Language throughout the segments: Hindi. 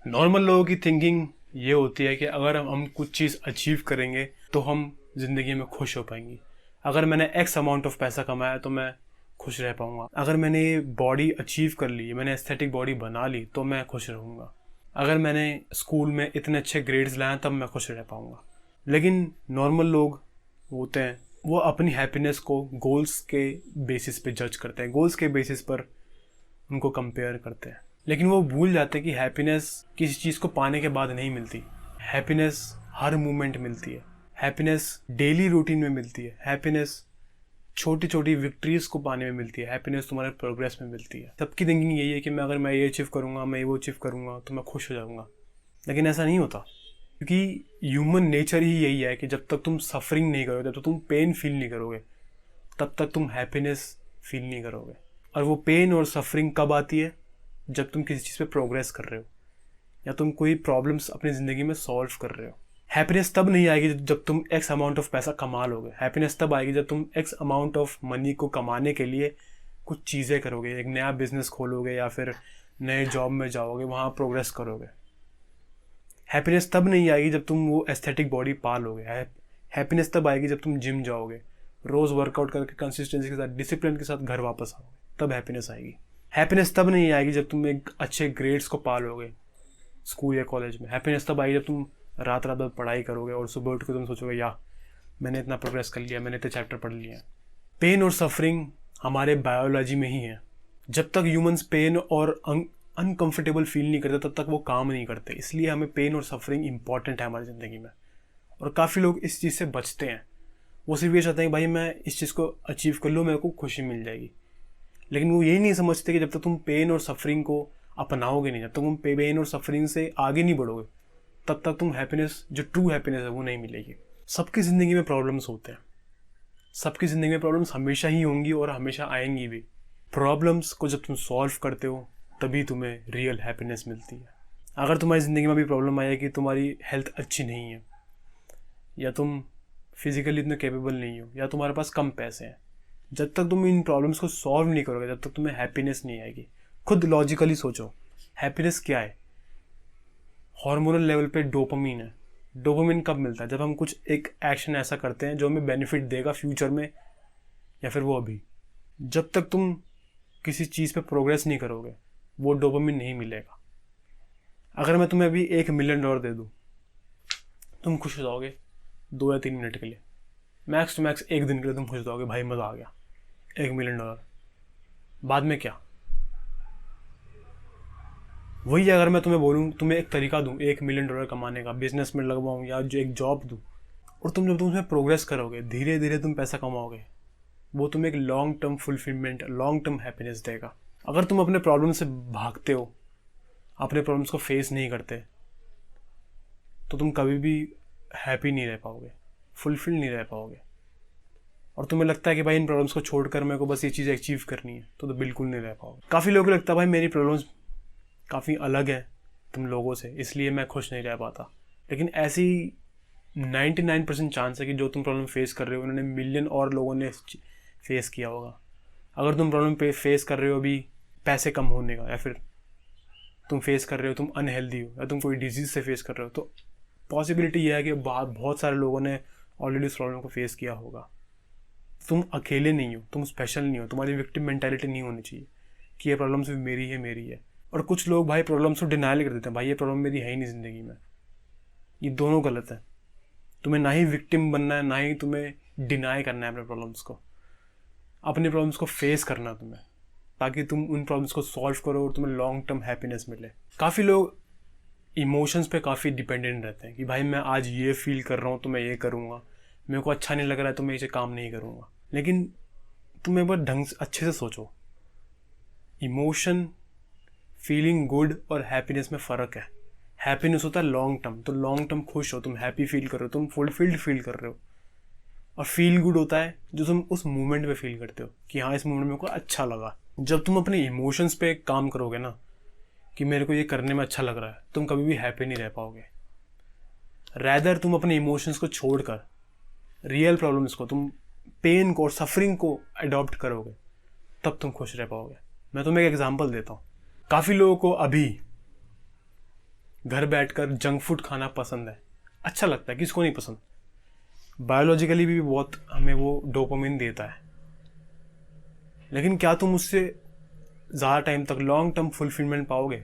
नॉर्मल लोगों की थिंकिंग ये होती है कि अगर हम कुछ चीज़ अचीव करेंगे तो हम ज़िंदगी में खुश हो पाएंगे। अगर मैंने एक्स अमाउंट ऑफ पैसा कमाया तो मैं खुश रह पाऊंगा। अगर मैंने ये बॉडी अचीव कर ली, मैंने एस्थेटिक बॉडी बना ली तो मैं खुश रहूँगा। अगर मैंने स्कूल में इतने अच्छे ग्रेड्स लाए तब मैं खुश रह पाऊँगा। लेकिन नॉर्मल लोग होते हैं वो अपनी हैप्पीनेस को गोल्स के बेसिस पे जज करते हैं, गोल्स के बेसिस पर उनको कंपेयर करते हैं। लेकिन वो भूल जाते हैं कि हैप्पीनेस किसी चीज़ को पाने के बाद नहीं मिलती। हैप्पीनेस हर मोमेंट मिलती है। हैप्पीनेस डेली रूटीन में मिलती है। हैप्पीनेस छोटी छोटी विक्ट्रीज को पाने में मिलती है। हैप्पीनेस तुम्हारे प्रोग्रेस में मिलती है। सबकी थिंकिंग यही है कि अगर मैं ये अचीव करूँगा, मैं वो अचीव करूँगा तो मैं खुश हो जाऊँगा। लेकिन ऐसा नहीं होता, क्योंकि ह्यूमन नेचर ही यही है कि जब तक तुम सफरिंग नहीं करोगे, जब तक तुम पेन फील नहीं करोगे, तब तक तुम हैप्पीनेस फील नहीं करोगे। और वो पेन और सफरिंग कब आती है? जब तुम किसी चीज़ पे प्रोग्रेस कर रहे हो या तुम कोई प्रॉब्लम्स अपनी ज़िंदगी में सॉल्व कर रहे हो। हैप्पीनेस तब नहीं आएगी जब तुम एक्स अमाउंट ऑफ पैसा कमा लोगे। हैप्पीनेस तब आएगी जब तुम एक्स अमाउंट ऑफ मनी को कमाने के लिए कुछ चीज़ें करोगे, एक नया बिजनेस खोलोगे या फिर नए जॉब में जाओगे, वहाँ प्रोग्रेस करोगे। हैप्पीनेस तब नहीं आएगी जब तुम वो एस्थेटिक बॉडी पा लोगे। हैप्पीनेस तब आएगी जब तुम जिम जाओगे, रोज़ वर्कआउट करके कंसिस्टेंसी के साथ, डिसिप्लिन के साथ घर वापस आओगे, तब हैप्पीनेस आएगी। हैप्पीनेस तब नहीं आएगी जब तुम एक अच्छे ग्रेड्स को पा लोगे स्कूल या कॉलेज में। हैप्पीनेस तब आएगी जब तुम रात रात भर पढ़ाई करोगे और सुबह उठ के तुम सोचोगे या मैंने इतना प्रोग्रेस कर लिया, मैंने इतने चैप्टर पढ़ लिया। पेन और सफरिंग हमारे बायोलॉजी में ही है। जब तक ह्यूमंस पेन और अनकंफर्टेबल फील नहीं करते तब तक वो काम नहीं करते। इसलिए हमें पेन और सफरिंग इंपॉर्टेंट है हमारी ज़िंदगी में। और काफ़ी लोग इस चीज़ से बचते हैं। वो सिर्फ ये चाहते हैं कि भाई मैं इस चीज़ को अचीव कर लूँ, मेरे को खुशी मिल जाएगी। लेकिन वो यही नहीं समझते कि जब तक तुम पेन और सफरिंग को अपनाओगे नहीं, जब तक तुम पेन और सफरिंग से आगे नहीं बढ़ोगे, तब तक तुम हैप्पीनेस, जो ट्रू हैप्पीनेस है, वो नहीं मिलेगी। सबकी ज़िंदगी में प्रॉब्लम्स होते हैं। सबकी ज़िंदगी में प्रॉब्लम्स हमेशा ही होंगी और हमेशा आएंगी भी। प्रॉब्लम्स को जब तुम सॉल्व करते हो तभी तुम्हें रियल हैप्पीनेस मिलती है। अगर तुम्हारी ज़िंदगी में भी प्रॉब्लम आई है कि तुम्हारी हेल्थ अच्छी नहीं है, या तुम फिजिकली इतने कैपेबल नहीं हो, या तुम्हारे पास कम पैसे हैं, जब तक तुम इन प्रॉब्लम्स को सॉल्व नहीं करोगे जब तक तुम्हें हैप्पीनेस नहीं आएगी। खुद लॉजिकली सोचो, हैप्पीनेस क्या है? हार्मोनल लेवल पे डोपामीन है। डोपामीन कब मिलता है? जब हम कुछ एक एक्शन ऐसा करते हैं जो हमें बेनिफिट देगा फ्यूचर में या फिर वो अभी। जब तक तुम किसी चीज़ पे प्रोग्रेस नहीं करोगे वो डोपामीन नहीं मिलेगा। अगर मैं तुम्हें अभी $1 मिलियन दे दूँ, तुम खुश हो जाओगे 2 या 3 मिनट के लिए, मैक्स टू मैक्स 1 दिन के लिए तुम खुश हो जाओगे, भाई मज़ा आ गया, $1 मिलियन। बाद में क्या? वही अगर मैं तुम्हें बोलूँ, तुम्हें एक तरीका दूँ $1 मिलियन कमाने का, बिजनेस में लगवाऊँ या जो एक जॉब दूँ, और तुम जब तुम उसमें प्रोग्रेस करोगे, धीरे धीरे तुम पैसा कमाओगे, वो तुम्हें एक long term fulfilment, long term happiness देगा। अगर तुम अपने प्रॉब्लम से भागते हो, अपने प्रॉब्लम्स को फेस नहीं करते, तो तुम कभी भी हैप्पी नहीं रह पाओगे, फुलफिल नहीं रह पाओगे। और तुम्हें लगता है कि भाई इन प्रॉब्लम्स को छोड़कर मेरे को बस ये चीज़ अचीव करनी है, तो बिल्कुल नहीं रह पाओगे। काफ़ी लोगों को लगता है भाई मेरी प्रॉब्लम्स काफ़ी अलग है तुम लोगों से, इसलिए मैं खुश नहीं रह पाता। लेकिन ऐसी 99% चांस है कि जो तुम प्रॉब्लम फेस कर रहे हो उन्होंने मिलियन और लोगों ने फेस किया होगा। अगर तुम प्रॉब्लम पे फेस कर रहे हो अभी पैसे कम होने का, या फिर तुम फेस कर रहे हो तुम अनहेल्दी हो, या तुम कोई डिजीज़ से फेस कर रहे हो, तो पॉसिबिलिटी ये है कि बहुत सारे लोगों ने ऑलरेडी उस प्रॉब्लम को फेस किया होगा। तुम अकेले नहीं हो, तुम स्पेशल नहीं हो, तुम्हारी विक्टिम मेंटालिटी नहीं होनी चाहिए कि ये प्रॉब्लम सिर्फ मेरी है। और कुछ लोग भाई प्रॉब्लम्स को डिनाइल कर देते हैं, भाई ये प्रॉब्लम मेरी है ही नहीं ज़िंदगी में। ये दोनों गलत है। तुम्हें ना ही विक्टिम बनना है, ना ही तुम्हें डिनाई करना है अपने प्रॉब्लम्स को। अपने प्रॉब्लम्स को फेस करना तुम्हें, ताकि तुम उन प्रॉब्लम्स को सॉल्व करो और तुम्हें लॉन्ग टर्म हैप्पीनेस मिले। काफ़ी लोग इमोशंस पे काफ़ी डिपेंडेंट रहते हैं कि भाई मैं आज ये फील कर रहा हूँ तो मैं ये करूँगा, मेरे को अच्छा नहीं लग रहा है तो मैं इसे काम नहीं करूँगा। लेकिन तुम एक बार ढंग से अच्छे से सोचो, इमोशन, फीलिंग गुड और हैप्पीनेस में फ़र्क है। हैप्पीनेस होता है लॉन्ग टर्म, तो लॉन्ग टर्म खुश हो, तुम हैप्पी फील कर रहे हो, तुम फुलफिल्ड फील कर रहे हो। और फील गुड होता है जो तुम उस मोमेंट में फील करते हो कि हाँ इस मोमेंट में को अच्छा लगा। जब तुम अपने इमोशंस पे काम करोगे ना कि मेरे को ये करने में अच्छा लग रहा है, तुम कभी भी हैप्पी नहीं रह पाओगे। रैदर तुम अपने इमोशंस को छोड़कर रियल प्रॉब्लम्स को, तुम पेन को और सफरिंग को अडॉप्ट करोगे, तब तुम खुश रह पाओगे। मैं तुम्हें एक एग्जांपल देता हूँ। काफ़ी लोगों को अभी घर बैठकर जंक फूड खाना पसंद है, अच्छा लगता है, किसको नहीं पसंद। बायोलॉजिकली भी बहुत हमें वो डोपामिन देता है, लेकिन क्या तुम उससे ज़्यादा टाइम तक लॉन्ग टर्म फुलफिलमेंट पाओगे?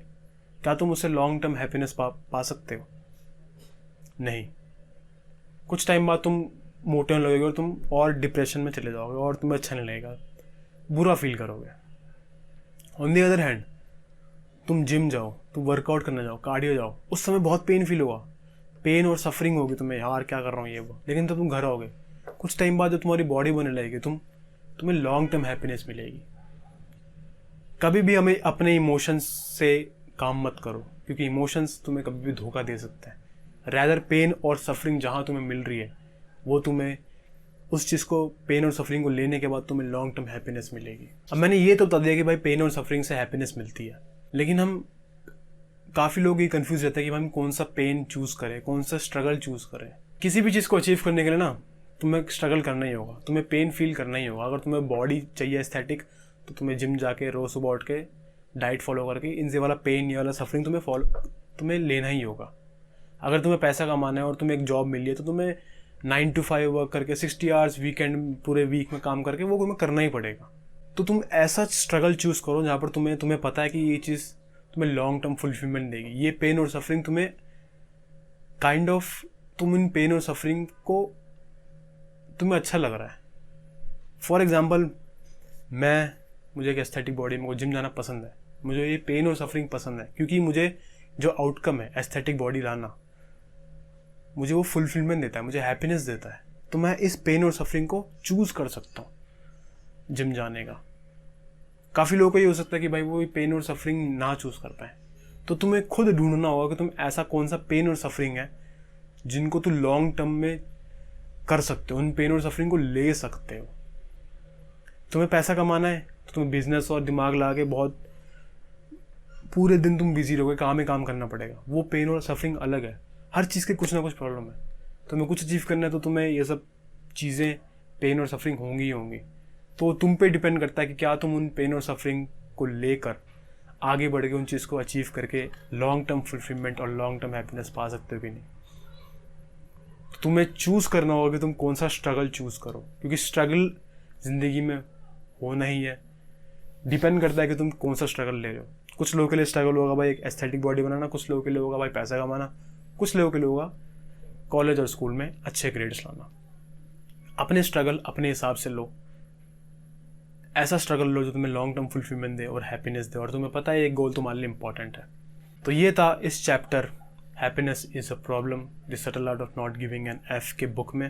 क्या तुम उससे लॉन्ग टर्म हैप्पीनेस पा सकते हो? नहीं। कुछ टाइम बाद तुम मोटे होने लगोगे और तुम और डिप्रेशन में चले जाओगे और तुम्हें अच्छा नहीं लगेगा, बुरा फील करोगे। ऑन द अदर हैंड, तुम जिम जाओ, तुम वर्कआउट करने जाओ, कार्डियो जाओ, उस समय बहुत पेन फील होगा, पेन और सफरिंग होगी तुम्हें, यार क्या कर रहा हूँ ये वो। लेकिन जब तुम घर आओगे, कुछ टाइम बाद जब तुम्हारी बॉडी बनने लगेगी, तुम्हें लॉन्ग टर्म हैप्पीनेस मिलेगी। कभी भी हमें अपने इमोशंस से काम मत करो, क्योंकि इमोशंस तुम्हें कभी भी धोखा दे सकता है। रैदर पेन और सफरिंग जहाँ तुम्हें मिल रही है, वो तुम्हें उस चीज़ को, पेन और सफरिंग को लेने के बाद तुम्हें लॉन्ग टर्म हैप्पीनेस मिलेगी। अब मैंने ये तो बता दिया कि भाई पेन और सफरिंग से हैप्पीनेस मिलती है, लेकिन हम काफ़ी लोग ये कंफ्यूज रहते हैं कि भाई हम कौन सा पेन चूज़ करें, कौन सा स्ट्रगल चूज़ करें। किसी भी चीज़ को अचीव करने के लिए ना तुम्हें स्ट्रगल करना ही होगा, तुम्हें पेन फील करना ही होगा। अगर तुम्हें बॉडी चाहिए एस्थेटिक, तो तुम्हें जिम जाके रोज़ सुबह उठ के डाइट फॉलो करके इनसे वाला पेन, ये वाला सफरिंग तुम्हें लेना ही होगा। अगर तुम्हें पैसा कमाना है और तुम्हें एक जॉब मिली है, तो तुम्हें 9 to 5 वर्क करके 60 आवर्स वीकेंड पूरे वीक में काम करके वो तुम्हें करना ही पड़ेगा। तो तुम ऐसा स्ट्रगल चूज़ करो जहाँ पर तुम्हें पता है कि ये चीज़ तुम्हें लॉन्ग टर्म फुलफिलमेंट देगी। ये पेन और सफरिंग तुम्हें तुम इन पेन और सफरिंग को तुम्हें अच्छा लग रहा है। फॉर एग्जाम्पल, मुझे एक एस्थेटिक बॉडी में जिम जाना पसंद है, मुझे ये पेन और सफरिंग पसंद है, क्योंकि मुझे जो आउटकम है एस्थेटिक बॉडी लाना, मुझे वो फुलफिलमेंट देता है, मुझे हैप्पीनेस देता है। तो मैं इस पेन और सफरिंग को चूज़ कर सकता हूँ जिम जाने का। काफ़ी लोगों को ये हो सकता है कि भाई वो पेन और सफरिंग ना चूज़ कर पाए, तो तुम्हें खुद ढूंढना होगा कि तुम ऐसा कौन सा पेन और सफरिंग है जिनको तुम लॉन्ग टर्म में कर सकते हो, उन पेन और सफरिंग को ले सकते हो। तुम्हें पैसा कमाना है तो तुम्हें बिजनेस और दिमाग ला के बहुत पूरे दिन तुम बिजी रहोगे, काम ही काम करना पड़ेगा, वो पेन और सफरिंग अलग है। हर चीज़ के कुछ ना कुछ प्रॉब्लम है। तुम्हें कुछ अचीव करना है तो तुम्हें ये सब चीज़ें, पेन और सफरिंग होंगी ही होंगी। तो तुम पे डिपेंड करता है कि क्या तुम उन पेन और सफरिंग को लेकर आगे बढ़ के उन चीज़ को अचीव करके लॉन्ग टर्म फुलफिलमेंट और लॉन्ग टर्म हैप्पीनेस पा सकते हो कि नहीं। तो तुम्हें चूज़ करना होगा कि तुम कौन सा स्ट्रगल चूज़ करो, क्योंकि स्ट्रगल ज़िंदगी में होना ही है। डिपेंड करता है कि तुम कौन सा स्ट्रगल ले रहे हो। कुछ लोगों के लिए स्ट्रगल होगा भाई एक एस्थेटिक बॉडी बनाना, कुछ लोगों के लिए होगा भाई पैसा कमाना, कुछ लोगों के लिए होगा कॉलेज और स्कूल में अच्छे ग्रेड्स लाना। अपने स्ट्रगल अपने हिसाब से लो, ऐसा स्ट्रगल लो जो तुम्हें लॉन्ग टर्म फुलफिलमेंट दे और हैप्पीनेस दे, और तुम्हें पता है एक गोल तुम्हारे लिए इंपॉर्टेंट है। तो ये था इस chapter happiness is a problem the subtle art of not giving an F के बुक में।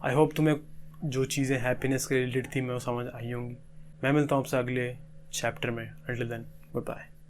आई होप तुम्हें जो चीज़ें हैप्पीनेस के रिलेटेड थी मैं वो समझ आई होंगी। मैं मिलता हूँ आपसे अगले चैप्टर में। Until then, good bye.